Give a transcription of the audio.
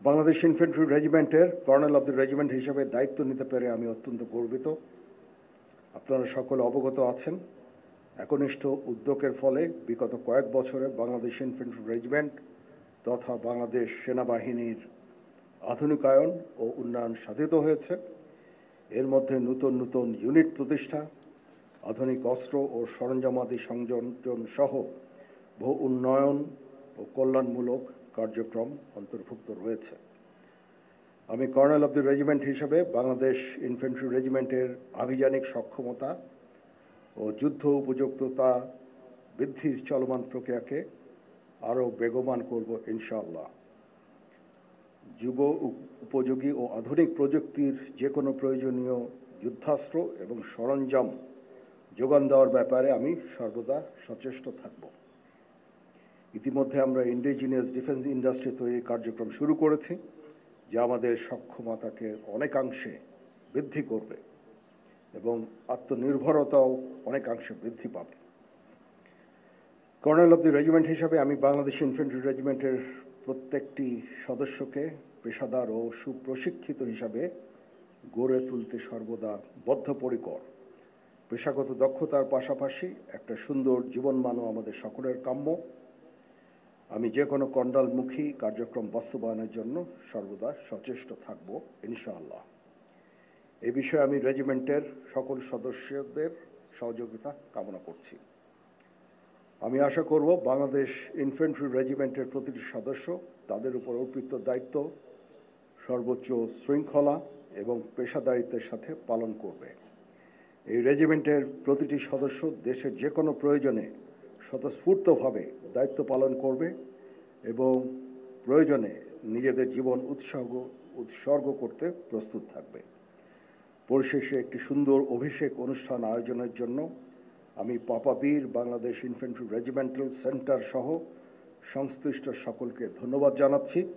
Bangladesh infantry রেজিমেন্টের colonel of the regiment হিসেবে দায়িত্ব নিতে পেরে আমি অত্যন্ত গর্বিত। আপনারা সকলে অবগত আছেন, একনিষ্ঠ উদ্যোগের ফলে বিগত কয়েক বছরে বাংলাদেশ ইনফ্যান্ট্রি রেজিমেন্ট তথা বাংলাদেশ সেনাবাহিনীর আধুনিকায়ন ও উন্নয়ন সাধিত হয়েছে। এর মধ্যে নতুন নতুন ইউনিট প্রতিষ্ঠা, আধুনিক অস্ত্র ও সরঞ্জামাদি সংযোজন সহ বহু উন্নয়ন ও কল্যাণমূলক কার্যক্রম অন্তর্ভুক্ত রয়েছে। আমি কর্নেল অব দ্য রেজিমেন্ট হিসেবে বাংলাদেশ ইনফ্যান্ট্রি রেজিমেন্টের আভিযানিক সক্ষমতা ও যুদ্ধ উপযুক্ততা বৃদ্ধির চলমান প্রক্রিয়াকে আরও বেগবান করব ইনশাআল্লাহ। যুব উপযোগী ও আধুনিক প্রযুক্তির যে কোনো প্রয়োজনীয় যুদ্ধাস্ত্র এবং সরঞ্জাম যোগান দেওয়ার ব্যাপারে আমি সর্বদা সচেষ্ট থাকব। ইতিমধ্যে আমরা ইন্ডিজিনিয়াস ডিফেন্স ইন্ডাস্ট্রি তৈরির কার্যক্রম শুরু করেছি, যা আমাদের সক্ষমতাকে অনেকাংশে বৃদ্ধি করবে এবং আত্মনির্ভরতাও অনেকাংশে বৃদ্ধি পাবে। কর্নেল অব দ্য রেজিমেন্ট হিসাবে আমি বাংলাদেশ ইনফ্যান্ট্রি রেজিমেন্টের প্রত্যেকটি সদস্যকে পেশাদার ও সুপ্রশিক্ষিত হিসাবে গড়ে তুলতে সর্বদা বদ্ধপরিকর। পেশাগত দক্ষতার পাশাপাশি একটা সুন্দর জীবনমানও আমাদের সকলের কাম্য। আমি যে কোনো কণ্ডালমুখী কার্যক্রম বাস্তবায়নের জন্য সর্বদা সচেষ্ট থাকব ইনশাআল্লাহ। এই বিষয়ে আমি রেজিমেন্টের সকল সদস্যদের সহযোগিতা কামনা করছি। আমি আশা করব বাংলাদেশ ইনফ্যান্ট্রি রেজিমেন্টের প্রতিটি সদস্য তাদের উপর অর্পিত দায়িত্ব সর্বোচ্চ শৃঙ্খলা এবং পেশাদারিত্বের সাথে পালন করবে। এই রেজিমেন্টের প্রতিটি সদস্য দেশের যে কোনো প্রয়োজনে স্বতঃস্ফূর্তভাবে দায়িত্ব পালন করবে এবং প্রয়োজনে নিজেদের জীবন উৎসর্গ করতে প্রস্তুত থাকবে। পরিশেষে একটি সুন্দর অভিষেক অনুষ্ঠান আয়োজনের জন্য আমি পাপাবীর বাংলাদেশ ইনফ্যান্ট্রি রেজিমেন্টাল সেন্টার সহ সংশ্লিষ্ট সকলকে ধন্যবাদ জানাচ্ছি।